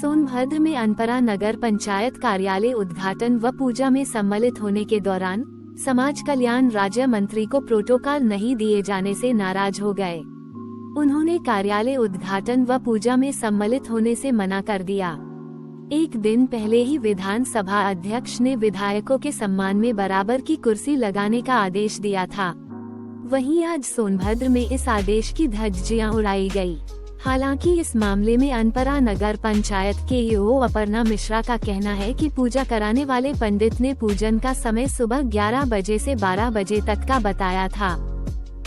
सोनभद्र में अनपरा नगर पंचायत कार्यालय उद्घाटन व पूजा में सम्मिलित होने के दौरान समाज कल्याण राज्य मंत्री को प्रोटोकॉल नहीं दिए जाने से नाराज हो गए। उन्होंने कार्यालय उद्घाटन व पूजा में सम्मिलित होने से मना कर दिया। एक दिन पहले ही विधानसभा अध्यक्ष ने विधायकों के सम्मान में बराबर की कुर्सी लगाने का आदेश दिया था। वहीं आज सोनभद्र में इस आदेश की धज्जियां उड़ाई गई। हालांकि इस मामले में अनपरा नगर पंचायत के ईओ अपर्णा मिश्रा का कहना है कि पूजा कराने वाले पंडित ने पूजन का समय सुबह 11 बजे से 12 बजे तक का बताया था।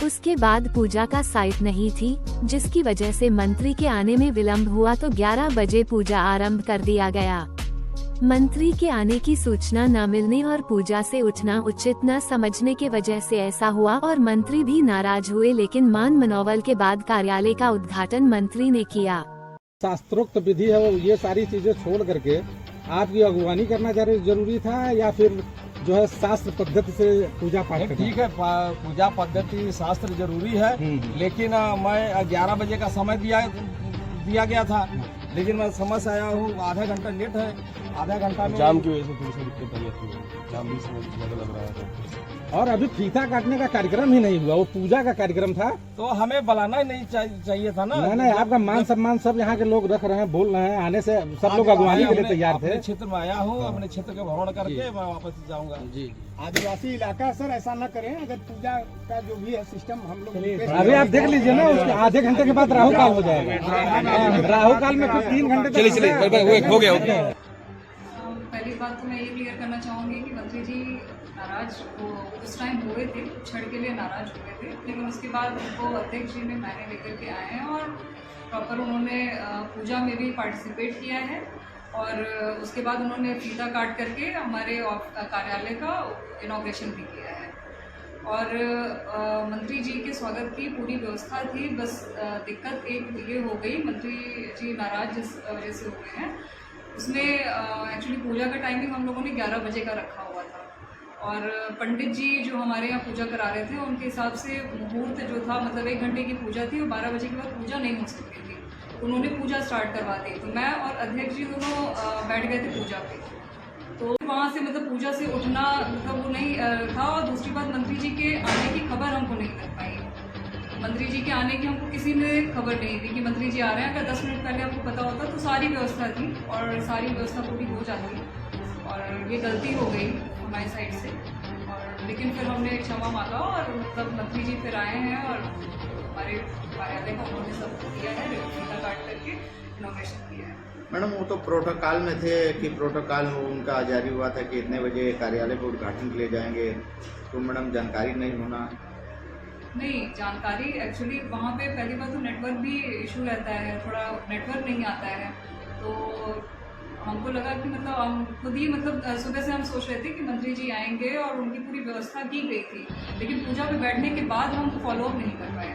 उसके बाद पूजा का साइट नहीं थी, जिसकी वजह से मंत्री के आने में विलंब हुआ तो 11 बजे पूजा आरंभ कर दिया गया। मंत्री के आने की सूचना न मिलने और पूजा से उठना उचित न समझने के वजह से ऐसा हुआ और मंत्री भी नाराज हुए, लेकिन मान मनोवल के बाद कार्यालय का उद्घाटन मंत्री ने किया। शास्त्रोक्त विधि है, वो ये सारी चीजें छोड़ करके आपकी अगुवानी करना जरूरी था या फिर जो है शास्त्र पद्धति से पूजा पाठ करना? ठीक है, पूजा पद्धति शास्त्र जरूरी है, लेकिन मैं 11 बजे का समय दिया गया था, लेकिन मैं समझ आया हूँ आधा घंटा लेट है। आधा घंटा में जाम की वजह से थोड़ी सी दिक्कत आई थी, जाम भी समझ ज़्यादा लग रहा है। और अभी फीता काटने का कार्यक्रम ही नहीं हुआ, वो पूजा का कार्यक्रम था, तो हमें बुलाना ही नहीं चाहिए था ना। नहीं, आपका मान सम्मान सब यहाँ के लोग रख रहे हैं, बोल रहे हैं, आने से सब लोग अगुवानी के लिए तैयार थे। अपने क्षेत्र में आया हूँ, अपने क्षेत्र का भ्रमण करके मैं वापस जाऊँगा। जी, आदिवासी इलाका सर, ऐसा न करें। अगर पूजा का जो भी है सिस्टम हम लोग अभी आप देख लीजिए ना, उसके आधे घंटे के बाद राहु काल हो जाएगा। राहु काल में फिर 3 घंटे चलिए हो गया। पहली बात तो मैं ये क्लियर करना चाहूँगी कि मंत्री जी नाराज उस टाइम हुए थे, क्षण के लिए नाराज हुए थे, लेकिन उसके बाद उनको अध्यक्ष जी ने मायने लेकर के आए हैं और प्रॉपर उन्होंने पूजा में भी पार्टिसिपेट किया है और उसके बाद उन्होंने फीता काट करके हमारे कार्यालय का इनॉग्रेशन भी किया है। और मंत्री जी के स्वागत की पूरी व्यवस्था थी, बस दिक्कत एक ये हो गई, मंत्री जी नाराज जिस वजह से हुए हैं उसमें एक्चुअली पूजा का टाइमिंग हम लोगों ने 11 बजे का रखा हुआ था और पंडित जी जो हमारे यहाँ पूजा करा रहे थे उनके हिसाब से मुहूर्त जो था, मतलब 1 घंटे की पूजा थी और 12 बजे के बाद पूजा नहीं हो सकती थी, उन्होंने पूजा स्टार्ट करवा दी। तो मैं और अध्यक्ष जी दोनों बैठ गए थे पूजा पे, तो वहाँ से मतलब पूजा से उठना मतलब वो नहीं था। और दूसरी बात, मंत्री जी के आने की खबर हमको नहीं लग पाई। मंत्री जी के आने की हमको किसी ने खबर नहीं दी कि मंत्री जी आ रहे हैं। अगर 10 मिनट पहले आपको पता होता तो सारी व्यवस्था थी और सारी व्यवस्था पूरी हो जाती, और ये गलती हो गई हमारी साइड से। और लेकिन फिर हमने क्षमा मांगा और मतलब मंत्री जी फिर आए हैं और हमारे कार्यालय का उन्होंने सब किया है, फीता काट करके इनॉग्रेशन किया है। मैडम, वो तो प्रोटोकॉल में थे कि प्रोटोकॉल में उनका जारी हुआ था कि इतने बजे कार्यालय को उद्घाटन के लिए जाएंगे, तो मैडम जानकारी नहीं होना? नहीं, जानकारी एक्चुअली वहाँ पे पहली बार तो नेटवर्क भी इशू रहता है, थोड़ा नेटवर्क नहीं आता है, तो हमको लगा कि मतलब हम खुद ही मतलब सुबह से हम सोच रहे थे कि मंत्री जी आएंगे और उनकी पूरी व्यवस्था की गई थी, लेकिन पूजा पे बैठने के बाद हम फॉलोअप नहीं कर पाए।